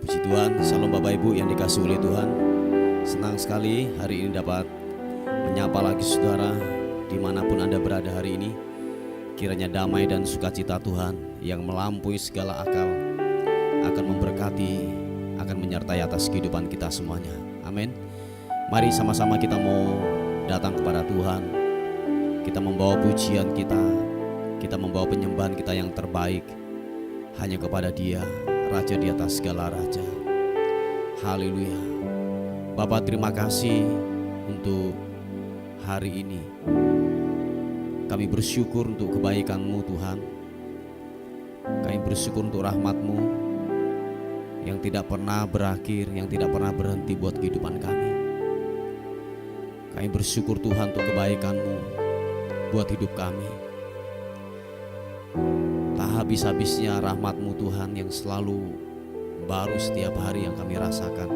Puji Tuhan, salam Bapak Ibu yang dikasihi oleh Tuhan. Senang sekali hari ini dapat menyapa lagi saudara dimanapun Anda berada hari ini. Kiranya damai dan sukacita Tuhan yang melampaui segala akal akan memberkati, akan menyertai atas kehidupan kita semuanya. Amin. Mari sama-sama kita mau datang kepada Tuhan. Kita membawa pujian kita membawa penyembahan kita yang terbaik hanya kepada Dia, Raja di atas segala raja. Haleluya. Bapa, terima kasih untuk hari ini. Kami bersyukur untuk kebaikan-Mu Tuhan. Kami bersyukur untuk rahmat-Mu yang tidak pernah berakhir, yang tidak pernah berhenti buat kehidupan kami. Kami bersyukur Tuhan untuk kebaikan-Mu buat hidup kami. Tak habis-habisnya rahmat-Mu Tuhan yang selalu baru setiap hari yang kami rasakan.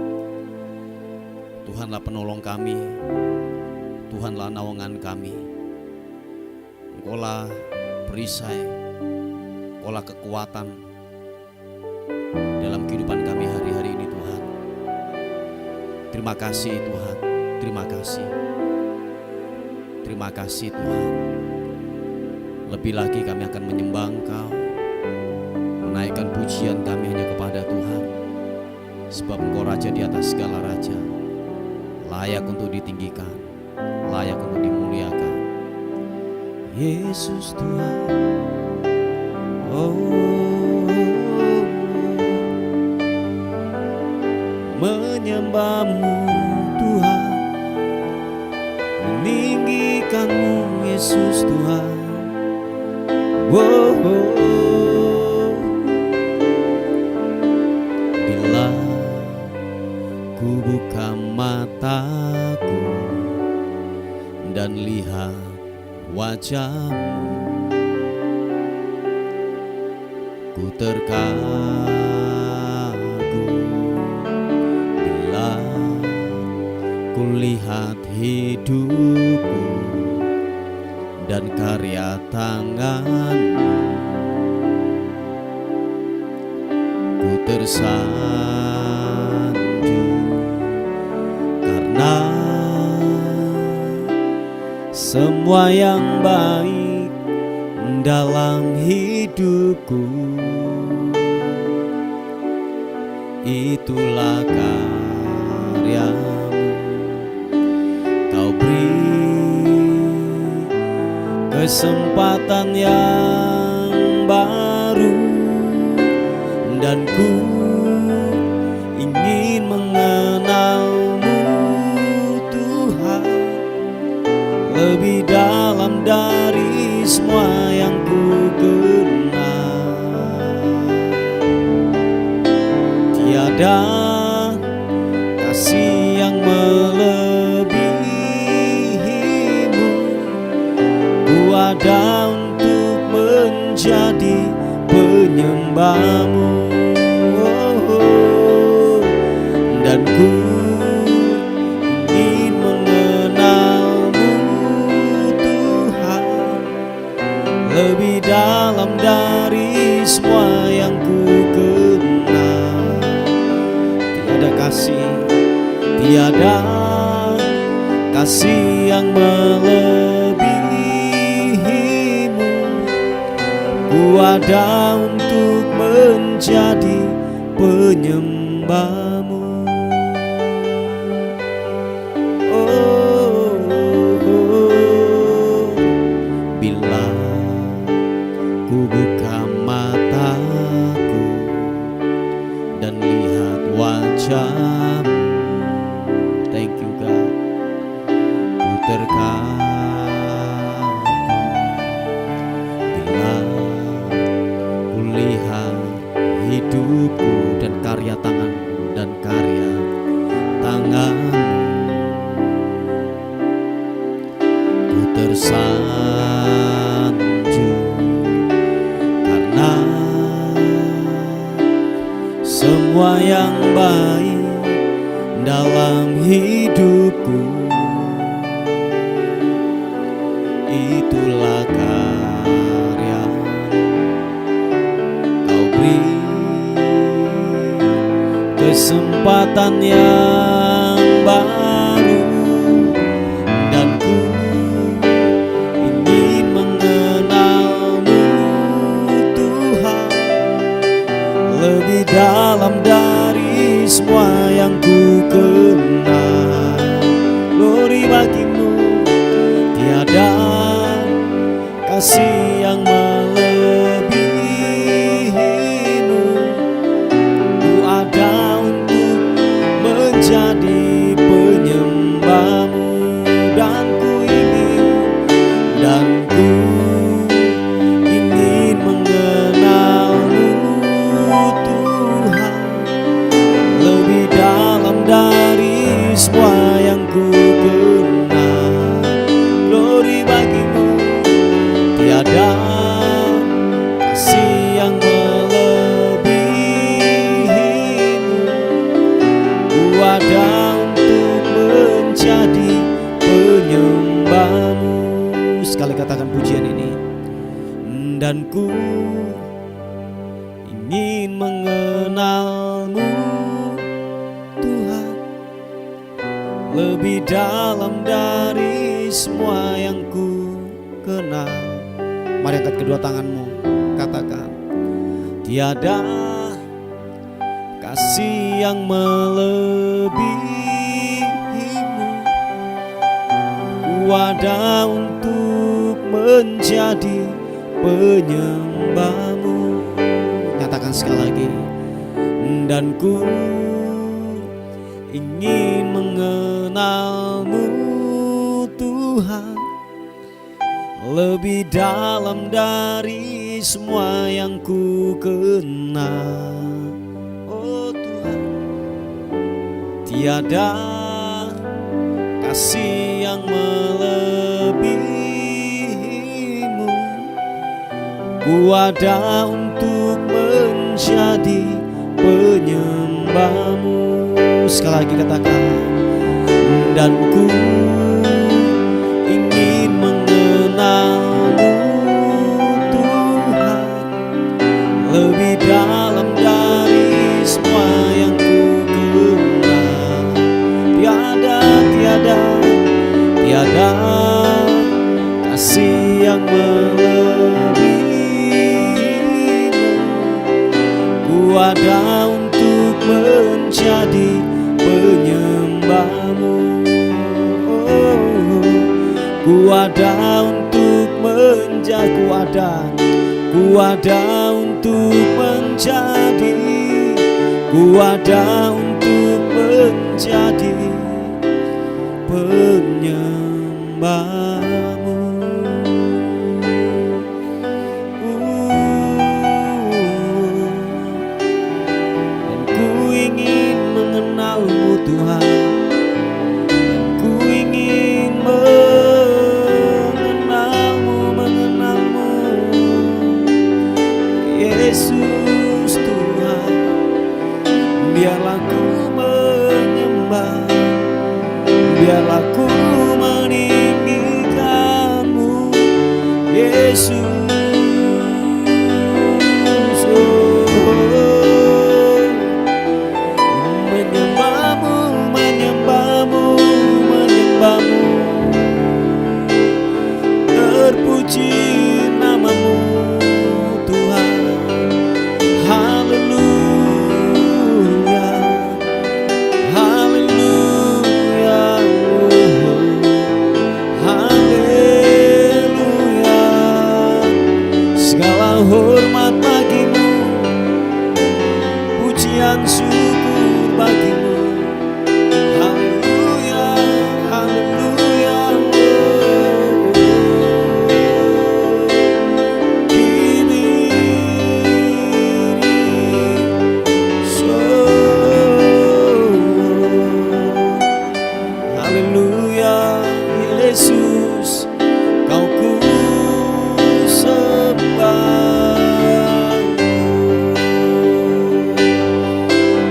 Tuhanlah penolong kami, Tuhanlah naungan kami. Engkaulah perisai, Engkaulah kekuatan dalam kehidupan kami hari-hari ini Tuhan. Terima kasih Tuhan, terima kasih. Terima kasih Tuhan. Lebih lagi kami akan menyembah Engkau, menaikkan pujian kami hanya kepada Tuhan. Sebab Engkau Raja di atas segala raja, layak untuk ditinggikan, layak untuk dimuliakan. Yesus Tuhan, menyembah-Mu Tuhan, meninggikan-Mu Yesus Tuhan. Bila ku buka mataku dan lihat wajah-Mu, ku terkagum. Bila ku lihat hidupku dan karya tangan-Mu, ku tersanjung karena semua yang baik dalam hidupku itulah karya-Mu. Kau beri kesempatan yang baru dan ku ingin mengenal-Mu Tuhan lebih dalam dari semua yang ku kenal. Tiada kasih yang melebihi-Mu. Ku ada untuk menjadi penyembah-Mu, dan ku ingin mengenal-Mu Tuhan lebih dalam dari semua yang ku kenal. Tiada kasih yang melebihi-Mu. Ku ada untuk menjadi penyembah-Mu. Bila ku buka mataku dan lihat wajah-Mu, thank you God, ku terkagum. Bila ku lihat hidupku dan karya tangan-Mu, ku tersanjung karena semua yang baik dalam hidupku itulah karya Kau beri kesempatan yang baru, dan ku ingin mengenalmu Tuhan lebih dalam dari semua yang ku kenal. Glory bagimu, tiada kasih yang melebihimu. Ku ada untuk menjadi penyembahmu, dan ku ingin mengenalmu Tuhan lebih dalam dari semua yang ku kenal. Glory bagimu, tiada kasih yang melebihimu. Ku ada untuk menjadi penyembahmu. Sekali katakan pujian ini. Dan ku ingin mengenalmu Tuhan lebih dalam dari semua yang ku kenal. Mari angkat kedua tanganmu, katakan, tiada kasih yang melebihimu. Ku ada untuk menjadi penyembahmu. Nyatakan sekali lagi. Dan ku ingin mengenalmu Tuhan lebih dalam dari semua yang ku kenal. Oh Tuhan, tiada kasih yang melebihimu. Ku ada untuk menjadi penyembahmu. Sekali lagi katakan, dan ku ingin mengenalmu Tuhan lebih dalam dari semua yang ku kenal. Tiada kasih yang melebihimu. Ku ada untuk menjadi penyembahmu. Ku ada untuk menjadi, ku ada untuk menjadi, ku ada untuk menjadi penyembahmu. Dan ku ingin mengenalmu Tuhan, ku ingin mengenalmu Yesus Tuhan. Biarlah ku menyembah, biarlah ku meninggikanmu Yesus. Terpuji namamu Tuhan. Haleluya, haleluya, haleluya. Segala hormat bagimu, pujian syukur bagimu. Haleluya, haleluya. Yesus, kau ku sembah.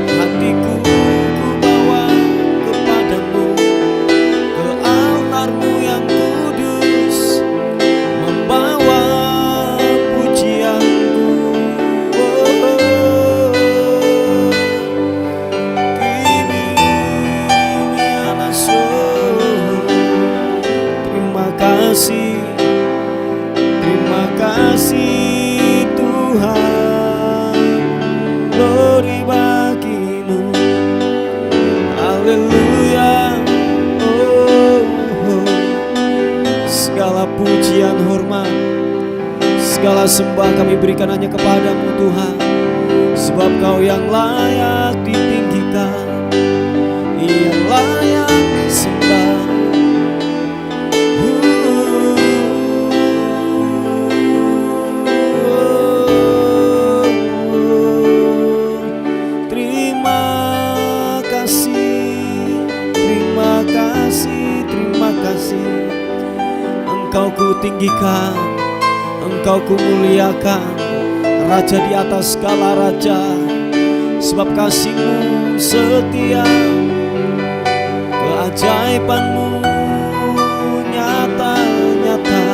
Hatiku beri bagimu. Haleluya. Segala pujian, hormat, segala sembah kami berikan hanya kepadamu Tuhan. Sebab Kau yang layak ditinggikan, yang layak disembah. Terima kasih, terima kasih, terima kasih. Engkau ku tinggikan, Engkau ku muliakan, Raja di atas segala raja. Sebab kasih-Mu setia, keajaiban-Mu nyata-nyata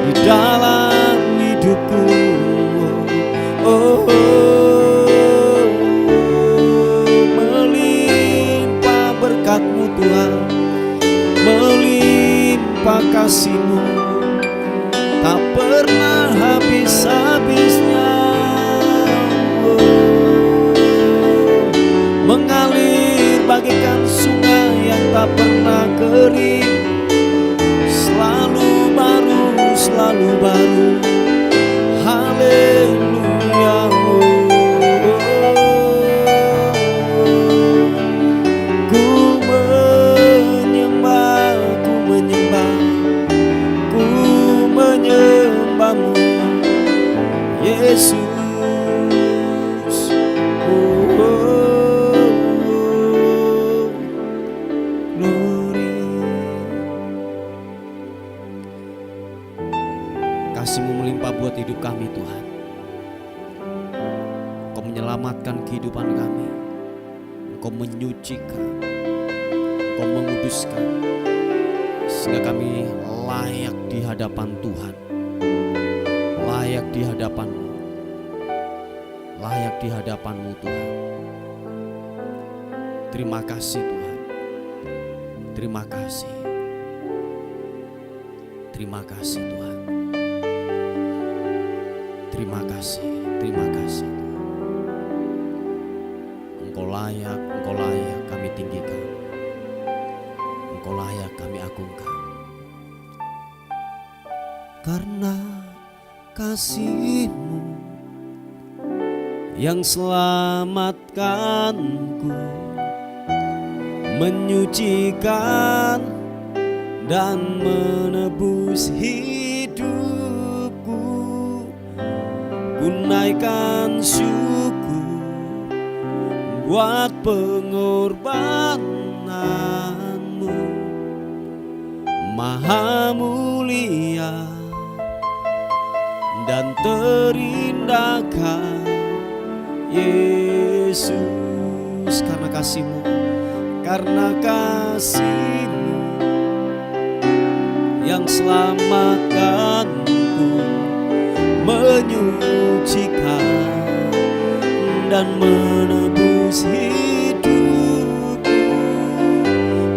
di dalam hidupku. Melimpah berkat-Mu Tuhan, melimpah kasih-Mu, tak pernah habis-habisnya. Mengalir bagaikan sungai yang tak pernah kering, selalu baru, selalu baru. Haleluya. Ku menyembah, ku menyembah, ku menyembah-Mu Yesus. Kasih-Mu melimpah buat hidup kami Tuhan. Engkau menyelamatkan kehidupan kami, Engkau menyucikan, Engkau menguduskan, sehingga kami layak di hadapan Tuhan, layak di hadapan-Mu, layak di hadapan-Mu Tuhan. Terima kasih Tuhan, terima kasih, terima kasih Tuhan. Terima kasih, terima kasih. Engkau layak kami tinggikan. Engkau layak kami agungkan. Karena kasih-Mu yang selamatkanku, menyucikan dan menebus hidupku. Ku naikkan syukur buat pengorbanan-Mu, Maha mulia dan terindahkan Yesus. Karena kasih-Mu, karena kasih-Mu yang selamatkanku, menyucikan dan menebus hidupku.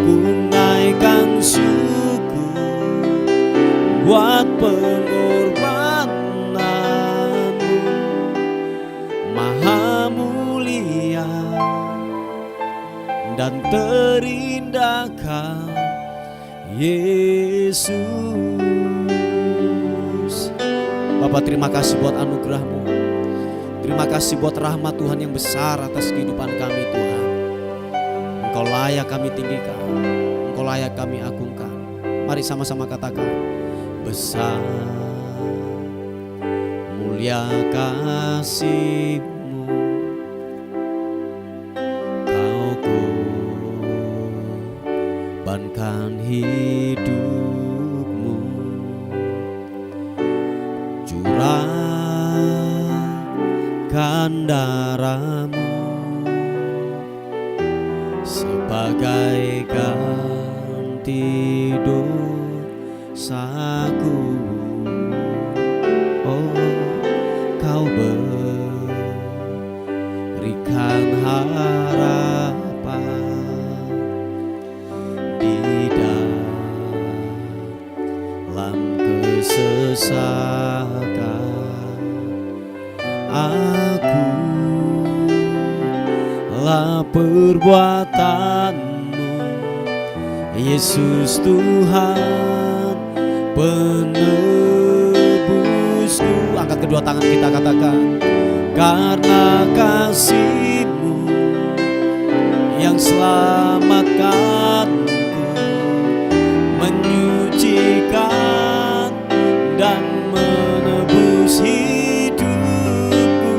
Ku naikkan syukur buat pengorbanan-Mu, Maha mulia dan terindahkan Yesus. Bapak, terima kasih buat anugerah-Mu. Terima kasih buat rahmat Tuhan yang besar atas kehidupan kami Tuhan. Engkau layak kami tinggikan, Engkau layak kami agungkan. Mari sama-sama katakan, besar mulia kasih-Mu, Kau korbankan hidupmu, curahkan darah-Mu sebagai ganti dosaku. Oh, Kau berikan harapan di dalam kesesakan. Aku segala perbuatanmu, Yesus Tuhan penebusku. Angkat kedua tangan kita, katakan, karena kasih-Mu yang selamatkanku, menyucikan dan menebus hidupku.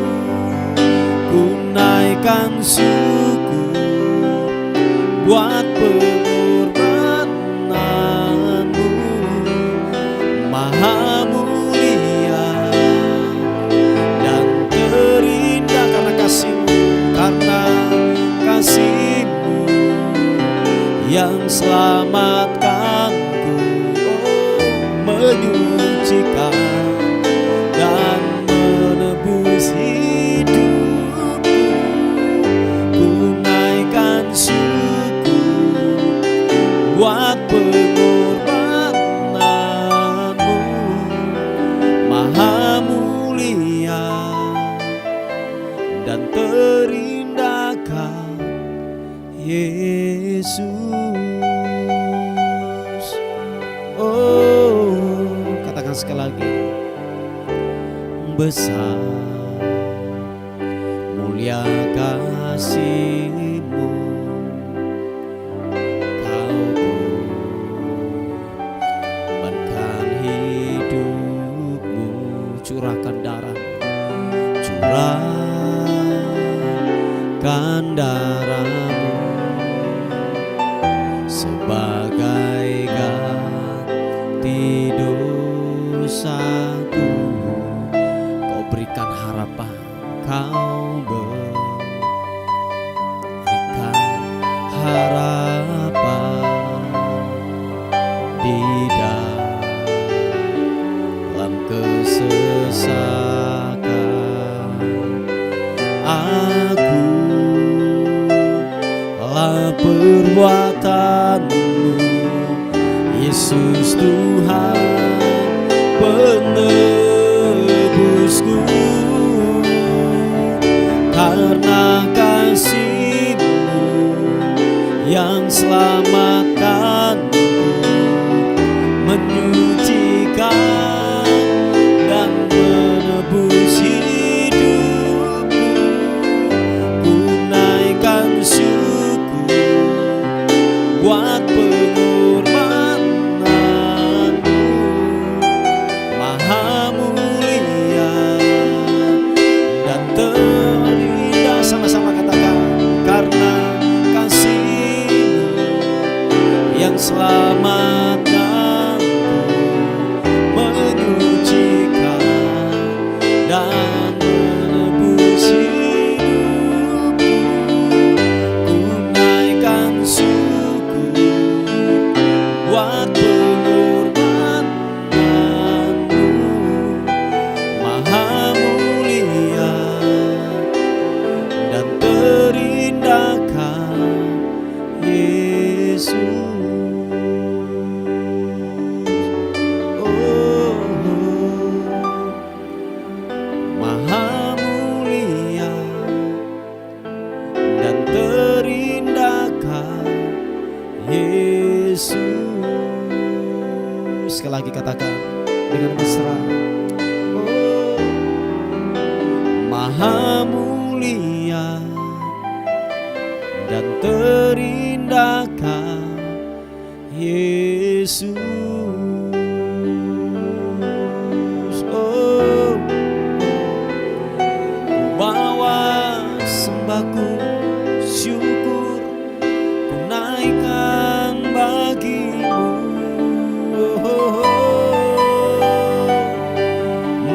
Ku naikkan syukur buat pengorbanan-Mu, Maha mulia dan terindah. Karena kasih-Mu, karena kasih-Mu yang selamatkanku, menyucikan dan menebus hidupku. Ku naikkan syukur buat pengorbanan-Mu, Maha mulia dan terindahkan Yesus. Oh, katakan sekali lagi, besar mulia kasih-Mu, Kau korbankan hidupmu, curahkan darah-Mu sebagai ganti dosaku. Kau berikan harapan, Kau berikan harapan di dalam kesesakan. Aku lah perbuatan-Mu, Yesus Tuhan penebusku. Karena kasih-Mu yang selamatkanku, menyucikan dan menebus hidupku. Ku naikkan syukur buat pengorbanan-Mu, Maha mulia dan terindah. Sama-sama katakan, karena kasih-Mu yang selamatkanku, menyucikan dan menebus hidupku. Ku naikkan syukur buat pengorbanan-Mu, Maha mulia dan terindahkan Yesus. Oh, Maha mulia dan terindahkan Yesus. Sekali lagi katakan dengan mesra, oh, Maha mulia dan terindahkan Yesus. Oh, bawa sembahku syukur, ku naikkan bagi-Mu. Oh,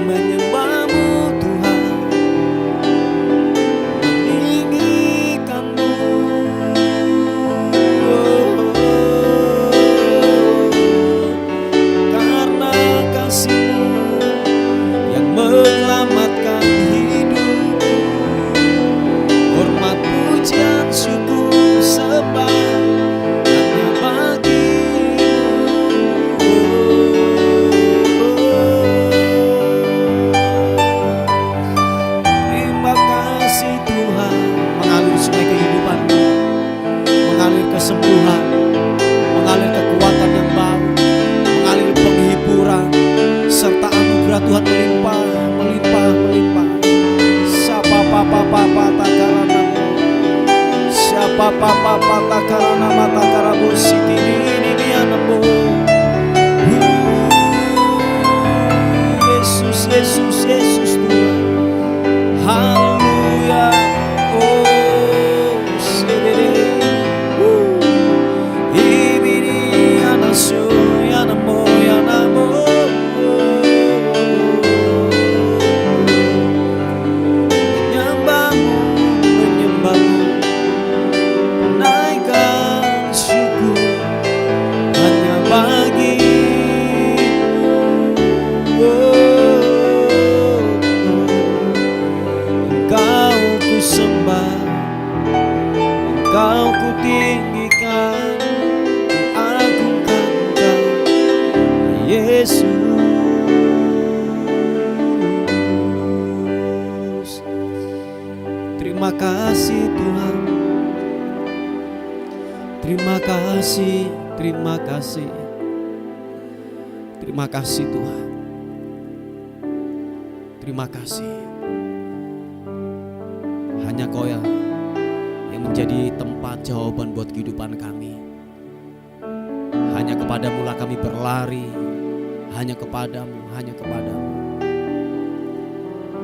menyembah-Mu Tuhan, meninggikan-Mu. Karena kasih-Mu yang menyelamatkan hidupku, hormat pujian syukur papa takarana mata karabosi ini anamo. Yesus, Yesus, Yesus Tuhan. Haleluya. Oh, sebere. Ibiri anasu yanamo yanamo. Menyembahmu, menyembahmu. Naikkan syukur hanya bagimu. Engkau ku sembah, Engkau ku tinggikan, ku agungkan Engkau, Yesus. Terima kasih Tuhan. Terima kasih, terima kasih. Terima kasih Tuhan. Terima kasih. Hanya Kau yang menjadi tempat jawaban buat kehidupan kami. Hanya kepadamu lah kami berlari. Hanya kepadamu, hanya kepadamu.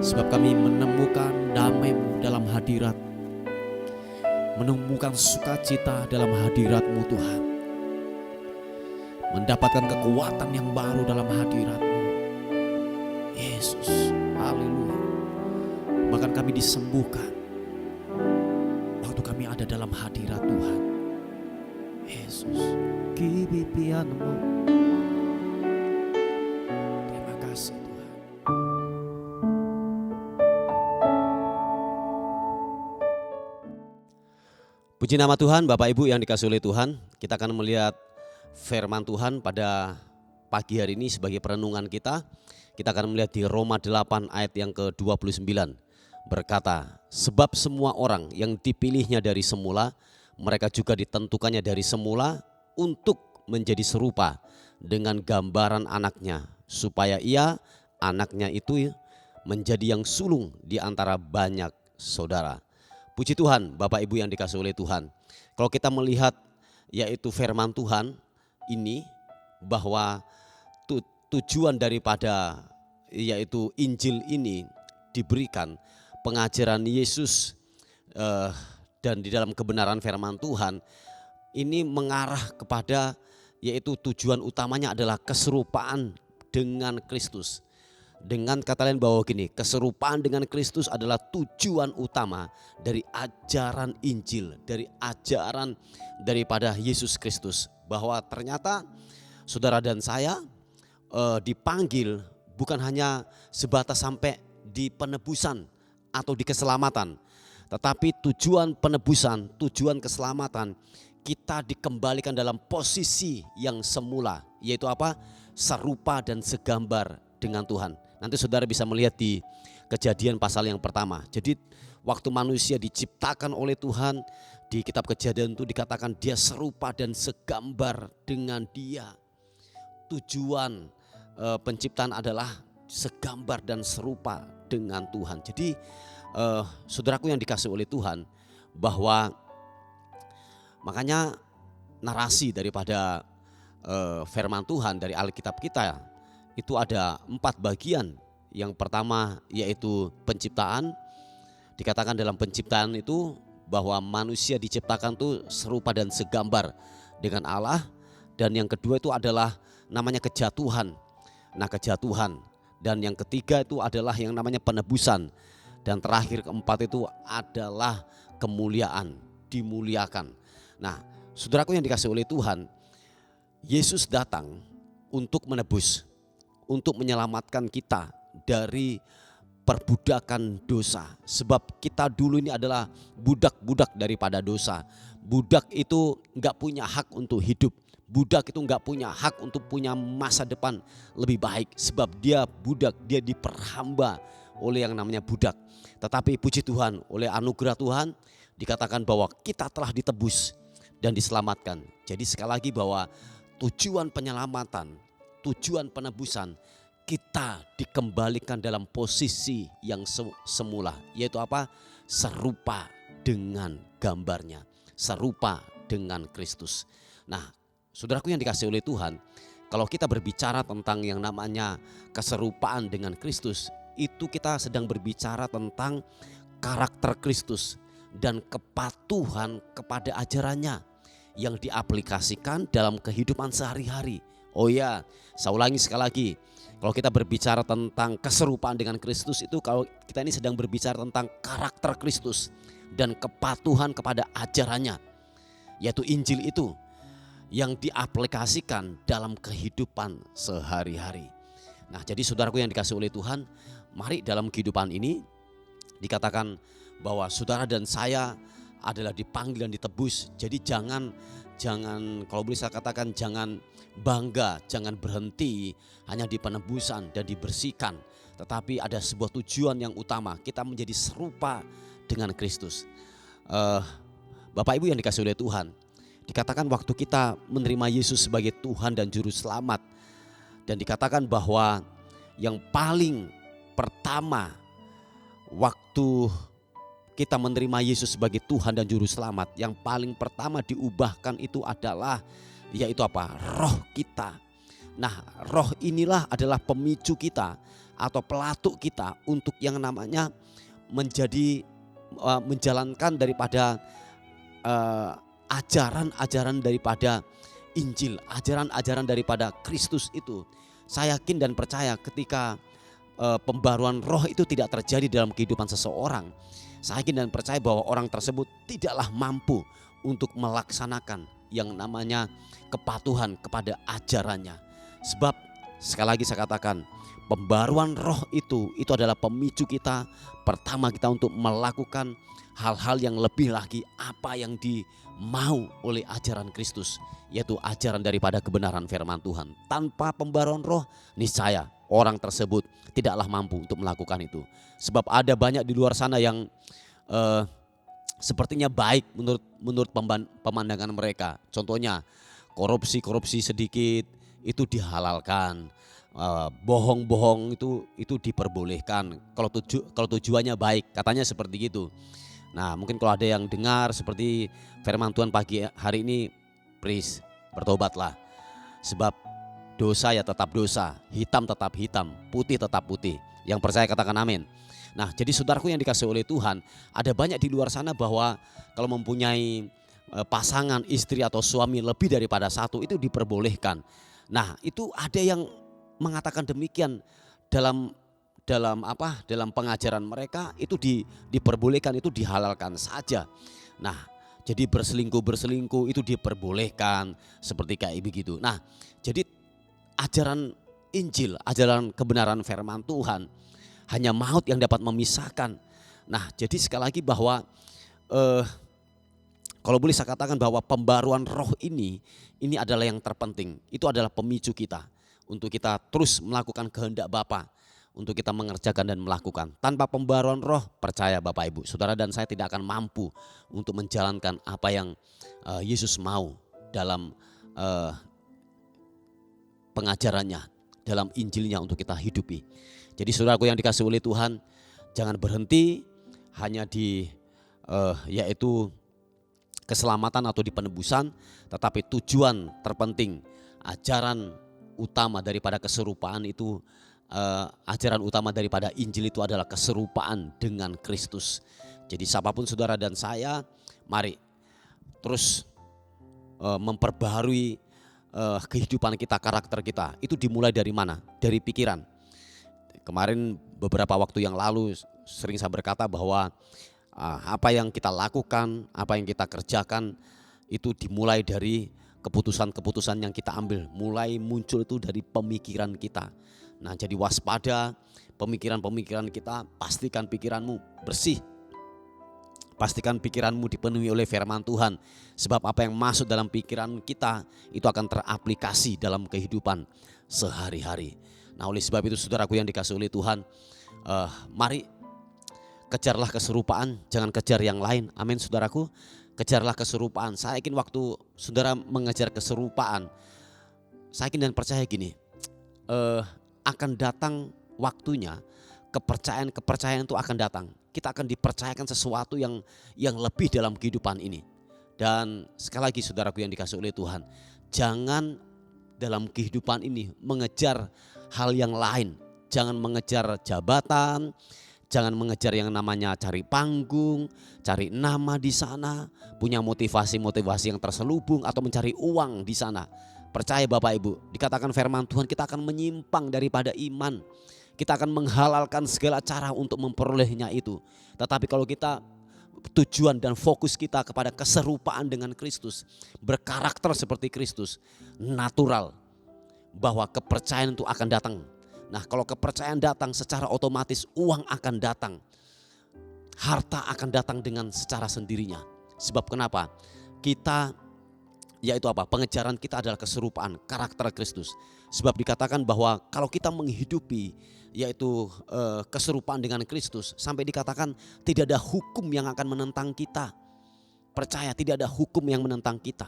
Sebab kami menemukan damai-Mu dalam hadirat. Menemukan sukacita dalam hadirat-Mu Tuhan. Mendapatkan kekuatan yang baru dalam hadirat-Mu. Yesus, haleluya. Bahkan kami disembuhkan waktu kami ada dalam hadirat Tuhan. Yesus, kibipianmu. Terima kasih Tuhan. Puji nama Tuhan, Bapak Ibu yang dikasihi oleh Tuhan. Kita akan melihat firman Tuhan pada pagi hari ini sebagai perenungan kita. Kita akan melihat di Roma 8 ayat yang ke-29. Berkata, sebab semua orang yang dipilihnya dari semula, mereka juga ditentukannya dari semula untuk menjadi serupa dengan gambaran anaknya, supaya ia, anaknya itu menjadi yang sulung di antara banyak saudara. Puji Tuhan, Bapak Ibu yang dikasihi oleh Tuhan. Kalau kita melihat yaitu firman Tuhan ini, bahwa tujuan daripada yaitu Injil ini diberikan pengajaran Yesus dan di dalam kebenaran firman Tuhan ini mengarah kepada yaitu tujuan utamanya adalah keserupaan dengan Kristus. Dengan kata lain bahwa gini, keserupaan dengan Kristus adalah tujuan utama dari ajaran Injil, dari ajaran daripada Yesus Kristus. Bahwa ternyata saudara dan saya dipanggil bukan hanya sebatas sampai di penebusan atau di keselamatan. Tetapi tujuan penebusan, tujuan keselamatan, kita dikembalikan dalam posisi yang semula. Yaitu apa? Serupa dan segambar dengan Tuhan. Nanti saudara bisa melihat di Kejadian pasal yang pertama. Jadi waktu manusia diciptakan oleh Tuhan, di kitab Kejadian itu dikatakan dia serupa dan segambar dengan Dia. Tujuan penciptaan adalah segambar dan serupa dengan Tuhan. Jadi saudaraku yang dikasihi oleh Tuhan, bahwa makanya narasi daripada firman Tuhan dari Alkitab kita itu ada 4 bagian. Yang pertama yaitu penciptaan. Dikatakan dalam penciptaan itu bahwa manusia diciptakan itu serupa dan segambar dengan Allah. Dan yang kedua itu adalah namanya kejatuhan. Nah, kejatuhan. Dan yang ketiga itu adalah yang namanya penebusan. Dan terakhir keempat itu adalah kemuliaan, dimuliakan. Nah, saudaraku yang dikasihi oleh Tuhan, Yesus datang untuk menebus, untuk menyelamatkan kita dari perbudakan dosa. Sebab kita dulu ini adalah budak-budak daripada dosa. Budak itu enggak punya hak untuk hidup. Budak itu enggak punya hak untuk punya masa depan lebih baik. Sebab dia budak, dia diperhamba oleh yang namanya budak. Tetapi puji Tuhan, oleh anugerah Tuhan dikatakan bahwa kita telah ditebus dan diselamatkan. Jadi sekali lagi bahwa tujuan penyelamatan, tujuan penebusan, kita dikembalikan dalam posisi yang semula. Yaitu apa? Serupa dengan gambarnya. serupa dengan Kristus. Nah, saudaraku yang dikasihi oleh Tuhan, kalau kita berbicara tentang yang namanya keserupaan dengan Kristus, itu kita sedang berbicara tentang karakter Kristus dan kepatuhan kepada ajarannya yang diaplikasikan dalam kehidupan sehari-hari. Oh ya, saya ulangi sekali lagi. Kalau kita berbicara tentang keserupaan dengan Kristus, itu kalau kita ini sedang berbicara tentang karakter Kristus dan kepatuhan kepada ajarannya, yaitu Injil itu yang diaplikasikan dalam kehidupan sehari-hari. Nah, jadi saudaraku yang dikasihi oleh Tuhan, mari dalam kehidupan ini dikatakan bahwa saudara dan saya adalah dipanggil dan ditebus. Jadi jangan kalau boleh saya katakan, jangan bangga, jangan berhenti hanya di penebusan dan dibersihkan, tetapi ada sebuah tujuan yang utama, kita menjadi serupa dengan Kristus. Bapak Ibu yang dikasihi oleh Tuhan, dikatakan waktu kita menerima Yesus sebagai Tuhan dan Juru Selamat, dan dikatakan bahwa yang paling pertama waktu kita menerima Yesus sebagai Tuhan dan Juru Selamat, yang paling pertama diubahkan itu adalah yaitu apa? Roh kita. Nah, roh inilah adalah pemicu kita atau pelatuk kita untuk yang namanya menjalankan daripada ajaran-ajaran daripada Injil, ajaran-ajaran daripada Kristus itu. Saya yakin dan percaya ketika pembaruan roh itu tidak terjadi dalam kehidupan seseorang, saya yakin dan percaya bahwa orang tersebut tidaklah mampu untuk melaksanakan yang namanya kepatuhan kepada ajarannya. Sebab sekali lagi saya katakan, pembaruan roh itu adalah pemicu kita, pertama kita untuk melakukan hal-hal yang lebih lagi apa yang dimau oleh ajaran Kristus, yaitu ajaran daripada kebenaran firman Tuhan. Tanpa pembaruan roh, niscaya orang tersebut tidaklah mampu untuk melakukan itu. Sebab ada banyak di luar sana yang sepertinya baik menurut pemandangan mereka. Contohnya korupsi sedikit itu dihalalkan, bohong-bohong itu diperbolehkan. Kalau tujuannya baik, katanya seperti itu. Nah, mungkin kalau ada yang dengar seperti firman Tuhan pagi hari ini, please bertobatlah. Sebab dosa ya tetap dosa, hitam tetap hitam, putih tetap putih. Yang percaya katakan amin. Nah, jadi saudaraku yang dikasihi oleh Tuhan, ada banyak di luar sana bahwa kalau mempunyai pasangan, istri atau suami lebih daripada satu itu diperbolehkan. Nah, itu ada yang mengatakan demikian dalam pengajaran mereka, itu diperbolehkan, itu dihalalkan saja. Nah, jadi berselingkuh itu diperbolehkan seperti kayak begitu. Nah, jadi ajaran Injil, ajaran kebenaran firman Tuhan, hanya maut yang dapat memisahkan. Nah, jadi sekali lagi bahwa kalau boleh saya katakan bahwa pembaruan roh ini adalah yang terpenting. Itu adalah pemicu kita untuk kita terus melakukan kehendak Bapa, untuk kita mengerjakan dan melakukan. Tanpa pembaruan roh, percaya Bapak Ibu, saudara dan saya tidak akan mampu untuk menjalankan apa yang Yesus mau dalam pengajarannya, dalam Injilnya untuk kita hidupi. Jadi saudaraku yang dikasihi oleh Tuhan, jangan berhenti hanya di yaitu keselamatan atau di penebusan, tetapi tujuan terpenting, ajaran utama daripada keserupaan itu, ajaran utama daripada Injil itu adalah keserupaan dengan Kristus. Jadi siapapun saudara dan saya, mari terus memperbaharui kehidupan kita, karakter kita. Itu dimulai dari mana? Dari pikiran. Kemarin beberapa waktu yang lalu sering saya berkata bahwa apa yang kita lakukan, apa yang kita kerjakan itu dimulai dari keputusan-keputusan yang kita ambil. Mulai muncul itu dari pemikiran kita. Nah, jadi waspada pemikiran-pemikiran kita, pastikan pikiranmu bersih. Pastikan pikiranmu dipenuhi oleh firman Tuhan. Sebab apa yang masuk dalam pikiran kita itu akan teraplikasi dalam kehidupan sehari-hari. Nah, oleh sebab itu saudaraku yang dikasihi oleh Tuhan, mari kejarlah keserupaan, jangan kejar yang lain. Amin saudaraku, kejarlah keserupaan. Saya yakin waktu saudara mengejar keserupaan, saya yakin dan percaya gini, akan datang waktunya kepercayaan itu akan datang. Kita akan dipercayakan sesuatu yang lebih dalam kehidupan ini. Dan sekali lagi saudaraku yang dikasihi oleh Tuhan, jangan dalam kehidupan ini mengejar hal yang lain. Jangan mengejar jabatan, jangan mengejar yang namanya cari panggung, cari nama di sana, punya motivasi-motivasi yang terselubung atau mencari uang di sana. Percaya Bapak Ibu, dikatakan firman Tuhan kita akan menyimpang daripada iman. Kita akan menghalalkan segala cara untuk memperolehnya itu. Tetapi kalau kita tujuan dan fokus kita kepada keserupaan dengan Kristus, berkarakter seperti Kristus, natural bahwa kepercayaan itu akan datang. Nah, kalau kepercayaan datang secara otomatis uang akan datang. Harta akan datang dengan secara sendirinya. Sebab kenapa? Kita yaitu apa? Pengejaran kita adalah keserupaan karakter Kristus. Sebab dikatakan bahwa kalau kita menghidupi yaitu keserupaan dengan Kristus, sampai dikatakan tidak ada hukum yang akan menentang kita. Percaya, tidak ada hukum yang menentang kita.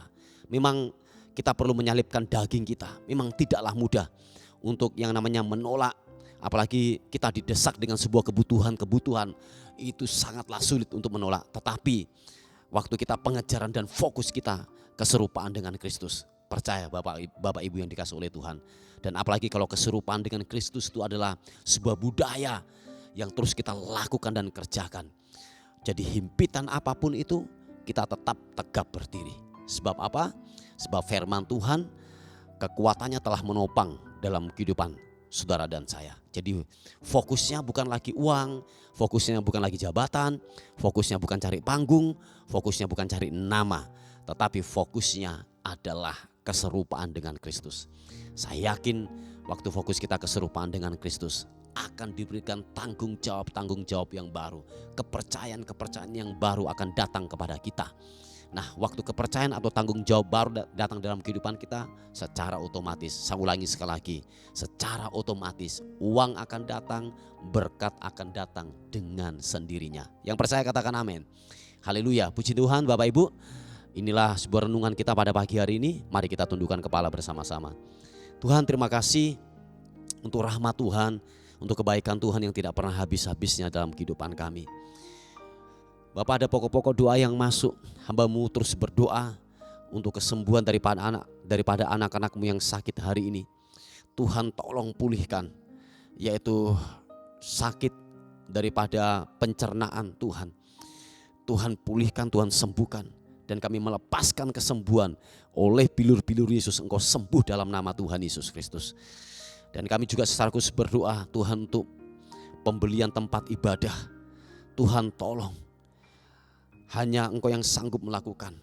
Memang kita perlu menyalipkan daging kita. Memang tidaklah mudah untuk yang namanya menolak. Apalagi kita didesak dengan sebuah kebutuhan. Itu sangatlah sulit untuk menolak. Tetapi waktu kita pengejaran dan fokus kita keserupaan dengan Kristus. Percaya Bapak Ibu yang dikasihi oleh Tuhan. Dan apalagi kalau keserupaan dengan Kristus itu adalah sebuah budaya yang terus kita lakukan dan kerjakan. Jadi himpitan apapun itu kita tetap tegap berdiri. Sebab apa? Sebab firman Tuhan kekuatannya telah menopang dalam kehidupan saudara dan saya. Jadi fokusnya bukan lagi uang, fokusnya bukan lagi jabatan, fokusnya bukan cari panggung, fokusnya bukan cari nama. Tetapi fokusnya adalah keserupaan dengan Kristus. Saya yakin waktu fokus kita keserupaan dengan Kristus akan diberikan tanggung jawab yang baru. Kepercayaan yang baru akan datang kepada kita. Nah, waktu kepercayaan atau tanggung jawab baru datang dalam kehidupan kita secara otomatis, saya ulangi sekali lagi, secara otomatis uang akan datang, berkat akan datang dengan sendirinya. Yang percaya katakan amin. Haleluya, puji Tuhan Bapak Ibu. Inilah sebuah renungan kita pada pagi hari ini. Mari kita tundukkan kepala bersama-sama. Tuhan, terima kasih untuk rahmat Tuhan, untuk kebaikan Tuhan yang tidak pernah habis-habisnya dalam kehidupan kami. Bapak, ada pokok-pokok doa yang masuk. Hamba-Mu terus berdoa untuk kesembuhan daripada anak-anak-Mu yang sakit hari ini. Tuhan tolong pulihkan, yaitu sakit daripada pencernaan Tuhan. Tuhan pulihkan, Tuhan sembuhkan. Dan kami melepaskan kesembuhan oleh bilur-bilur Yesus. Engkau sembuh dalam nama Tuhan Yesus Kristus. Dan kami juga secara khusus berdoa Tuhan untuk pembelian tempat ibadah. Tuhan tolong, hanya Engkau yang sanggup melakukan.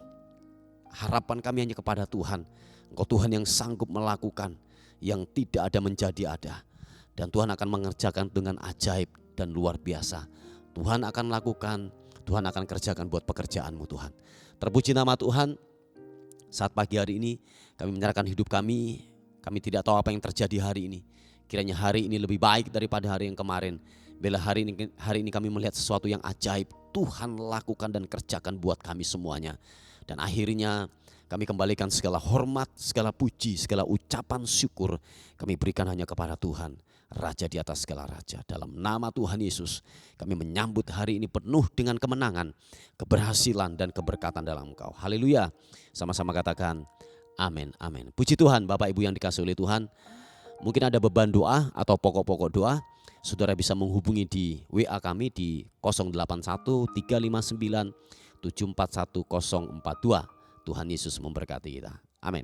Harapan kami hanya kepada Tuhan. Engkau Tuhan yang sanggup melakukan yang tidak ada menjadi ada. Dan Tuhan akan mengerjakan dengan ajaib dan luar biasa. Tuhan akan lakukan, Tuhan akan kerjakan buat pekerjaan-Mu Tuhan. Terpuji nama Tuhan. Saat pagi hari ini kami menyerahkan hidup kami. Kami tidak tahu apa yang terjadi hari ini. Kiranya hari ini lebih baik daripada hari yang kemarin. Bila hari ini kami melihat sesuatu yang ajaib, Tuhan lakukan dan kerjakan buat kami semuanya. Dan akhirnya kami kembalikan segala hormat, segala puji, segala ucapan syukur kami berikan hanya kepada Tuhan, Raja di atas segala raja. Dalam nama Tuhan Yesus kami menyambut hari ini penuh dengan kemenangan, keberhasilan dan keberkatan dalam Engkau. Haleluya. Sama-sama katakan amin, amin. Puji Tuhan Bapak Ibu yang dikasihi oleh Tuhan. Mungkin ada beban doa atau pokok-pokok doa, saudara bisa menghubungi di WA kami di 081 359 741042. Tuhan Yesus memberkati kita. Amin.